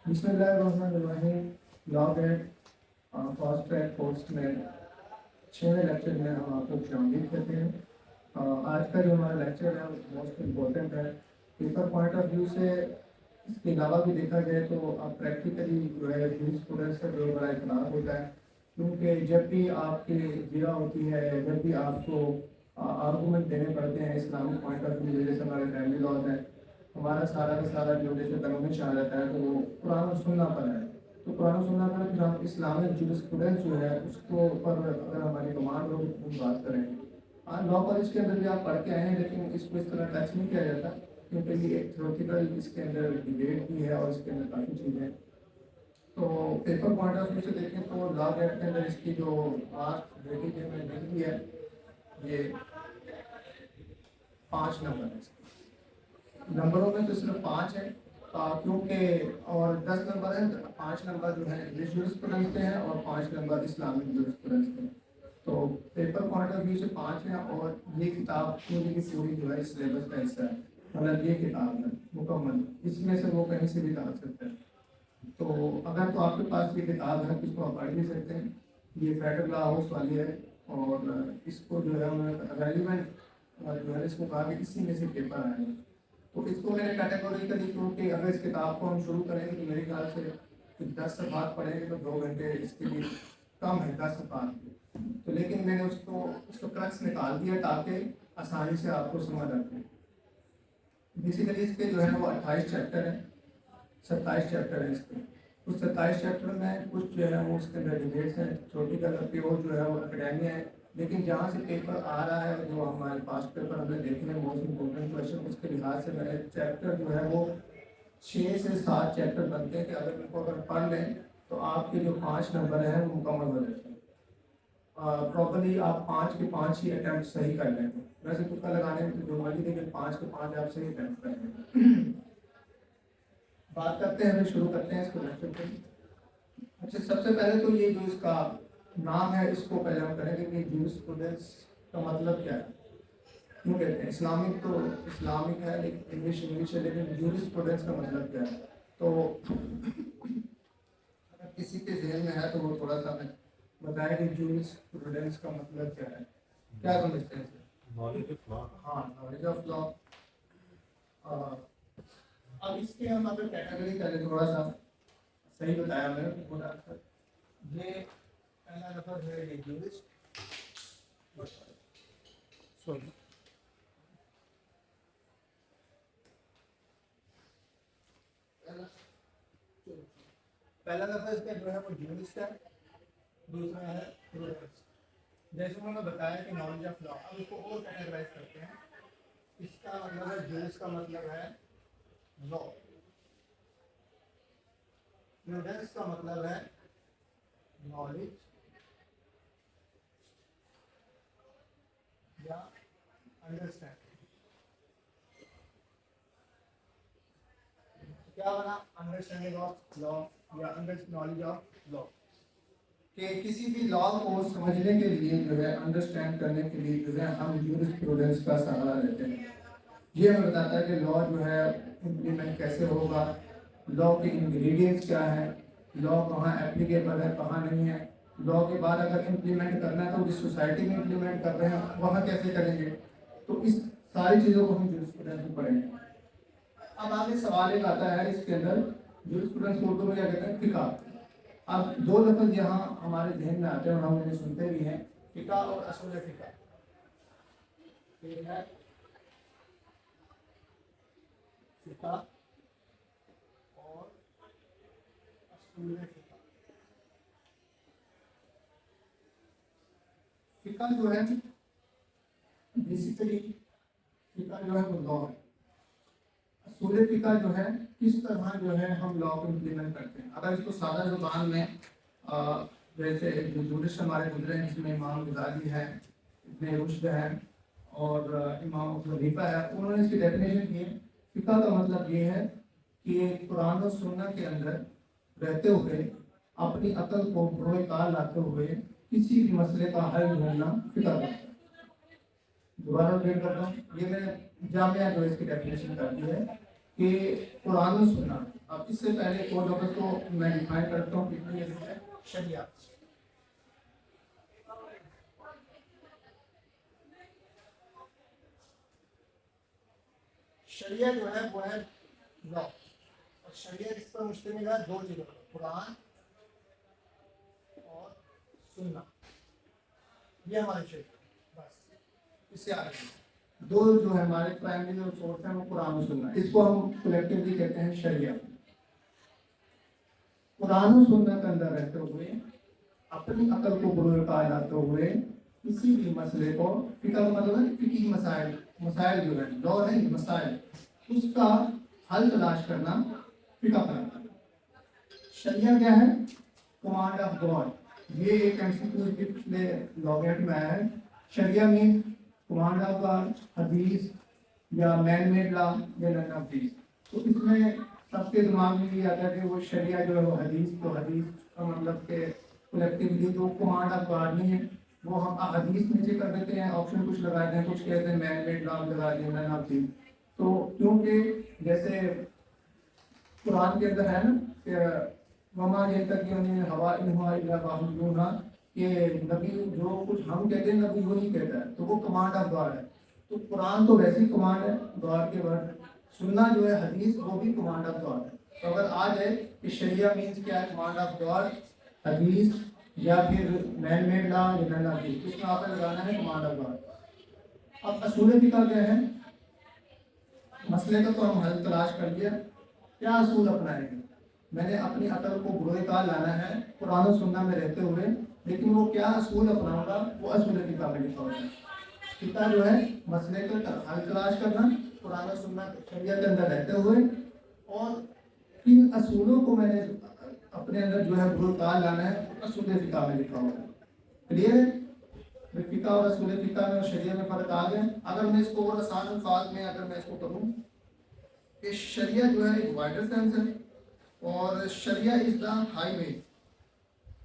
بسم اللہ الرحمن الرحیم. لا گریڈ فاسٹ ٹریک کورس میں 6ویں لیکچر میں ہم آپ کو خوش آمدید کہتے ہیں. آج کا جو ہمارا لیکچر ہے وہ موسٹ امپورٹنٹ ہے. پیپر پوائنٹ آف ویو سے اس کے علاوہ بھی دیکھا جائے تو اب پریکٹیکلی جو ہے اسٹوڈنٹس کا جو بڑا اختلاف ہوتا ہے، کیونکہ جب بھی آپ کی جرا ہوتی ہے، جب بھی آپ کو آرگومنٹ دینے پڑتے ہیں اسلامک پوائنٹ آف ویو، جیسے ہمارے فیملی لاز ہے، ہمارا سارا کا سارا جو جیسے قانونی شہادت ہے تو وہ قرآن و سننا پر ہے. تو قرآن و سننا پر پھر ہم اسلامک جورسپروڈنس جو ہے اس کو اوپر اگر ہماری کمانڈ ہو تو ہم بات کریں گے. لا کالج کے اندر بھی آپ پڑھ کے آئے ہیں، لیکن اس کو اس طرح ٹچ نہیں کیا جاتا، کیونکہ یہ ایک تھیوریٹیکل اس کے اندر ڈبیٹ بھی ہے اور اس کے اندر کافی چیزیں. تو پیپر پوائنٹ آف ویو سے دیکھیں تو لا گریڈ کے اندر اس کی جو مارکس ریٹنگ ہے میں نے لکھ دی ہے، یہ 5 نمبر ہے. نمبروں میں تو صرف 5 ہے، کیونکہ اور 10 نمبر ہیں. 5 نمبر جو ہے انگلش جورسپروڈنس کے ہیں اور 5 نمبر اسلامک جورسپروڈنس کے ہیں. تو پیپر پوائنٹ آف ویو سے 5 ہیں، اور یہ کتاب پوری کی پوری جو ہے سلیبس کا حصہ ہے. مطلب یہ کتاب ہے مکمل، اس میں سے وہ کہیں سے بھی ڈال سکتے ہیں. تو اگر تو آپ کے پاس یہ کتاب ہے تو اس کو آپ پڑھ بھی سکتے ہیں. یہ فیڈرل لا ہاؤس والی ہے، اور اس کو جو ہے انہوں نے ریلیونٹ جو ہے اس کو کہا کہ اسی میں سے پیپر آئے ہیں. تو اس کو میں نے کیٹیگوریکلی، کیونکہ اگر اس کتاب کو ہم شروع کریں گے تو میرے خیال سے 10 صفحات پڑھیں گے تو 2 گھنٹے اس کے لیے کم ہے 10 صفحات کے. تو لیکن میں نے اس کو کرکس نکال دیا تاکہ آسانی سے آپ کو سمجھ آ جائے. بیسیکلی اس کے جو ہے وہ 28 چیپٹر ہیں، 27 چیپٹر ہیں اس کے. اس 27 چیپٹر میں کچھ جو ہے وہ اس کے اندر ڈیبیٹس ہیں، چھوٹی کلر پہ وہ جو ہے وہ اکیڈیمیا ہے. لیکن جہاں سے پیپر آ رہا ہے، جو ہمارے پاس پیپر ہم نے دیکھے ہیں موسٹ امپورٹنٹ کویشچن، اس کے لحاظ سے میں نے چیپٹر جو ہے وہ 6 سے 7 چیپٹر بنتے ہیں کہ اگر ان کو اگر پڑھ لیں تو آپ کے جو 5 نمبر ہیں وہ مکمل ہو جاتے ہیں. پراپرلی آپ 5 کے 5 ہی اٹیمپٹ صحیح کر لیں گے. ویسے تکا لگانے میں تو جو مرضی، لیکن 5 کے 5 آپ صحیح اٹیمپٹ کر لیں گے. بات کرتے ہیں، شروع کرتے ہیں اس کو لیکچر کو. اچھا، سب سے پہلے تو یہ جو اس کا نام ہے اس کو پہلے ہم کریں گے کہ جورسپروڈنس کا مطلب کیا ہے. کیوں کہتے ہیں اسلامک، تو اسلامک ہے لیکن انگلش ہے، لیکن جورسپروڈنس کا مطلب کیا ہے. تو اگر کسی کے ذہن میں ہے تو وہ تھوڑا سا بتائیں کہ جورسپروڈنس کا مطلب کیا ہے، کیا سمجھتے ہیں. Knowledge of law. ہاں، نالج آف لا. اب اس کے ہم اگر کیٹیگری کریں، تھوڑا سا صحیح بتایا میں نے تھوڑا سا. یہ پہلا لفظ ہے یہ جورسٹ. سوری، پہلا لفظ کا جو ہے وہ جورسٹ ہے، دوسرا ہے پروڈنس. جیسے انہوں نے بتایا کہ نالج آف لا. اب اس کو اور کیٹیگرائز کرتے ہیں. اس کا مطلب ہے جورس کا مطلب ہے لا، پروڈنس کا مطلب ہے نالج یا انڈرسٹینڈ. کیا بنا؟ انڈرسٹینڈنگ آف لا یا نالج آف لا. کہ کسی بھی لا کو سمجھنے کے لیے جو ہے، انڈرسٹینڈ کرنے کے لیے جو ہے ہم جورسپروڈنس کا سہارا لیتے ہیں. یہ ہمیں بتاتا ہے کہ لا جو ہے امپلیمنٹ کیسے ہوگا، لا کے انگریڈینٹس کیا ہیں، لا کہاں اپلیکیبل ہے کہاں نہیں ہے، لا کے بعد اگر امپلیمنٹ کرنا ہے تو جس سوسائٹی میں امپلیمنٹ کر رہے ہیں وہاں کیسے کریں گے. تو اس ساری چیزوں کو ہم جورسپروڈنس میں پڑھیں گے. اب آگے سوال ایک آتا ہے اس کے اندر، جورسپروڈنس کو اردو میں کیا کہتے ہیں؟ فقہ. اب 2 لفظ یہاں ہمارے ذہن میں آتے ہیں اور ہم انہیں سنتے بھی ہیں، فقہ اور اصول فقہ. ایک ہے فقہ اور اصول فقہ. فقہ جو ہے بیسیکلی فقہ جو ہے وہ لا ہے. اصول فقہ جو ہے کس طرح جو ہے ہم لا کو امپلیمنٹ کرتے ہیں. اگر اس کو سادہ زبان میں جیسے جو جورسٹ ہمارے گزرے ہیں، اس میں امام غزالی ہے، ابن رشد ہے اور امام ابو حنیفہ ہے، انہوں نے اس کی ڈیفینیشن کی ہے. فقہ کا مطلب یہ ہے کہ قرآن و سنت کے اندر رہتے ہوئے اپنی عقل کو بروئے کار لاتے ہوئے کسی بھی مسئلے کا حل ڈھونڈنا فقہ ہوتا ہے. دوبارہ ریپیٹ کرتا ہوں، یہ میں نے جامعہ جو اس کی ڈیفینیشن کر دی ہے کہ قرآن و سنت اب اس سے پہلے کوڈ آف کو میں ڈیفائن کرتا ہوں کتنی ہے شریعہ. شریعہ جو ہے وہ ہے لا، اور شریعہ اس پر مشتمل ہے دو چیزوں پر، قرآن اور سننا. یہ ہماری شریعت، بس اس سے آگے دو جو ہے ہمارے پرائمری جو سورس ہیں وہ قرآن و سننا. اس کو ہم کلیکٹیولی کہتے ہیں شریعہ. قرآن و سننا کے اندر رہتے ہوئے اپنی عقل کو بروئے کار لاتے ہوئے کسی بھی مسئلے کو، فقہ کا مطلب ہے فقہی مسائل، مسائل جو ہے لا نہیں مسائل، اس کا حل تلاش کرنا فقہ کہلاتا ہے. شریعہ کیا ہے؟ Command of God. یہ ایک MCQ پچھلے لاگٹ میں آیا ہے. شریعہ مین کمانڈ آف گاڈ، حدیث یا مین میڈ لا یا نن آف دیز. تو اس میں سب کے دماغ میں یہ آتا ہے کہ وہ شریعہ جو ہے وہ حدیث، تو حدیث کا مطلب کہ کلیکٹیولی جو کمانڈ آف گاڈ نہیں ہے وہ ہم حدیث نیچے کر دیتے ہیں، آپشن کچھ لگا دیتے ہیں، کچھ کہتے ہیں مین میڈ لا لگا دیں نن آف دیز. تو کیونکہ جیسے قرآن کے اندر ہے نا کہ وما ينطق ہوا ان ہوا الا وحی یوحیٰ، کہ نبی جو کچھ ہم کہتے ہیں نبی وہی کہتا ہے، تو وہ کمانڈ آف گاڈ ہے. تو قرآن تو ویسی کمانڈ ہے گاڈ کے ورڈ. سننا جو ہے حدیث وہ بھی کمانڈ آف گاڈ ہے. تو اگر آ جائے کہ شریعہ مینس کیا ہے، کمانڈ آف گاڈ، حدیث یا پھر مین میڈ لا یا نن آف دیز، اس میں آپ نے لگانا ہے کمانڈ آف گاڈ. اب اصول فقہ کیا ہے؟ مسئلے کا تو ہم حل تلاش کر لیا، کیا اصول اپنائیں گے؟ میں نے اپنی عقل کو بروئے کار لانا ہے قرآن و سننا میں رہتے ہوئے، لیکن وہ کیا اصول اپناؤں گا وہ اصول فقہ میں لکھا ہوگا. فقہ جو ہے مسئلے کا حل تلاش کرنا قرآن و سننا شریعت کے اندر رہتے ہوئے، اور کن اصولوں کو میں نے اپنے اندر جو ہے بروئے کار لانا ہے اصول فقہ میں لکھا ہوگا. کلیئر ہے؟ فقہ اور اصول فقہ میں اور شریعت میں فرق آ گیا. اگر میں اس کو اور آسان الفاظ میں اگر میں اس کو کروں کہ شریعہ جو ہے ایک وائڈر سینس ہے، اور sharia is the highway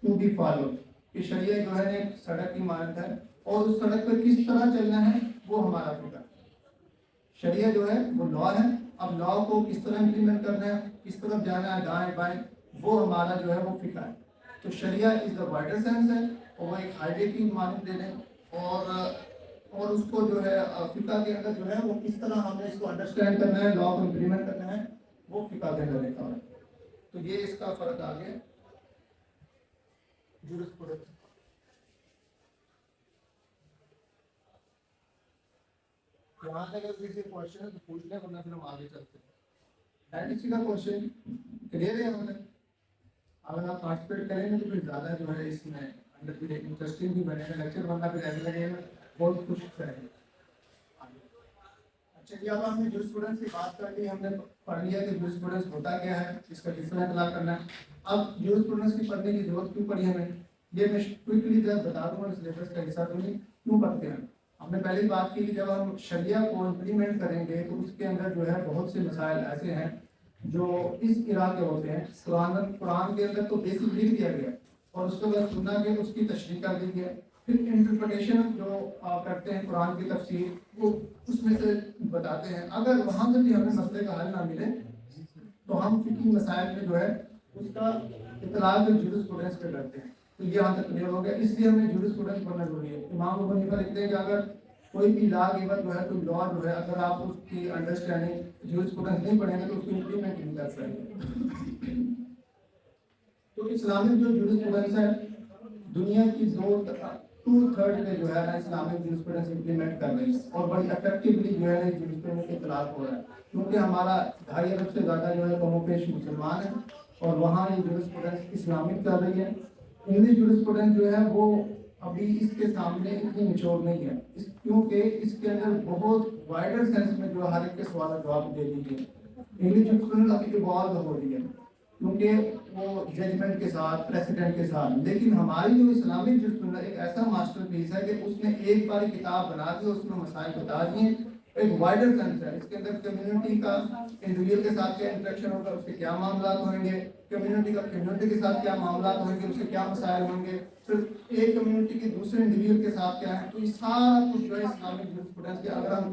to be follow. کہ شریعہ جو ہے ایک سڑک کی مانند ہے، اور اس سڑک پہ کس طرح چلنا ہے وہ ہمارا فقہ. شریعہ جو ہے وہ لا ہے، اب لا کو کس طرح امپلیمنٹ کرنا ہے، کس طرف جانا ہے دائیں بائیں، وہ ہمارا جو ہے وہ فقہ ہے. تو شریعہ از دا وائڈر سینس ہے، اور وہ ایک ہائی وے کی مانند دے دیں، اور اس کو جو ہے فقہ کے اندر جو ہے وہ کس طرح ہم نے اس کو انڈرسٹینڈ کرنا ہے، لا کو امپلیمنٹ کرنا ہے، وہ فقہ کے اندر لکھا ہے. تو یہ اس کا فرق آ گیا. جورسپروڈنس یہاں تک اگر کسی کوشچن ہے تو پوچھ لیں، ورنہ پھر ہم آگے چلتے ہیں. ڈائریکٹسی کا کوشچن کلیئر ہے ہمیں؟ اگر آپ پارٹیسپیٹ کریں گے تو پھر زیادہ جو ہے اس میں اندر پھر انٹرسٹنگ بھی بنے گا لیکچر، ورنہ پھر ایسے لگے گا بہت کچھ کریں گے. اچھا جی، اب ہم نے جورسپروڈنس کی بات کر لی، ہم نے پڑھ لیا کہ جورسپروڈنس ہوتا کیا ہے، اس کا کس طرح اطلاق کرنا ہے. اب جورسپروڈنس کی پڑھنے کی ضرورت کیوں پڑی ہمیں، یہ میں کوئکلی بتا دوں گا، سلیبس کا حصہ تو نہیں. کیوں پڑھتے ہیں؟ ہم نے پہلے بات کی کہ جب ہم شریعہ کو امپلیمنٹ کریں گے تو اس کے اندر جو ہے بہت سے مسائل ایسے ہیں جو اس طرح کے ہوتے ہیں. قرآن کے اندر تو بیسک لکھ دیا گیا، اور اس کے بعد سننا کے اس کی تشریح کر دی گیا. پھر انٹرپریٹیشن جو آپ کرتے ہیں قرآن کی تفسیر، وہ اس میں سے بتاتے ہیں. اگر وہاں سے بھی ہمیں مسئلے کا حل نہ ملے تو ہم فقہی مسائل میں جو ہے اس کا اطلاق جورسپروڈنس پہ کرتے ہیں. تو یہ یہاں تک کلیئر ہو گیا. اس لیے ہمیں جورسپروڈنس پڑھنا ضروری ہے. امام ابو حنیفہ لکھتے ہیں کہ اگر کوئی بھی لا گیور جو ہے کوئی لا جو ہے اگر آپ اس کی انڈرسٹینڈنگ جورسپروڈنس نہیں پڑھیں گے تو اس کو امپلیمنٹ نہیں کر سکتے. تو اسلامک جو جورسپروڈنس ہے دنیا کی 2/3 میں جو ہے نا اسلامک جورسپروڈنس امپلیمنٹ کر رہی ہے، اور بڑی افیکٹولی جو ہے جورسپروڈنس کے اطلاق ہو رہا ہے. کیونکہ ہمارا 2.5 ارب سے زیادہ جو ہے کم و بیش مسلمان ہیں، اور وہاں یہ جورسپروڈنس اسلامک چل رہی ہے. انگلش جورسپروڈنس جو ہے وہ ابھی اس کے سامنے اتنی میچور نہیں ہے، کیونکہ اس کے اندر بہت وائڈر سینس میں جو ہر ایک کے سوال جواب دے دیجیے. انگلش جورسپروڈنس ابھی ایوالو ہو رہی ہے کیونکہ وہ ججمنٹ کے ساتھ، پریسیڈنٹ کے ساتھ. لیکن ہماری جو اسلامک جورسپروڈنس ایک ایسا ماسٹر پیس ہے کہ اس نے ایک بار کتاب بنا دی، اس میں مسائل بتا دیے. ایک وائڈر سینس ہے، اس کے اندر کمیونٹی کا انڈیویجول کے ساتھ کیا انٹریکشن ہوگا، اس کے کیا معاملات ہوئیں گے، کمیونٹی کا کمیونٹی کے ساتھ کیا معاملات ہوئیں گے، اس کے کیا مسائل ہوں گے، پھر ایک کمیونٹی کے دوسرے انڈیویجول کے ساتھ کیا ہے. تو یہ سارا کچھ جو ہے اسلامک جورسپروڈنس کے اگر ہم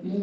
3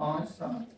5, 7,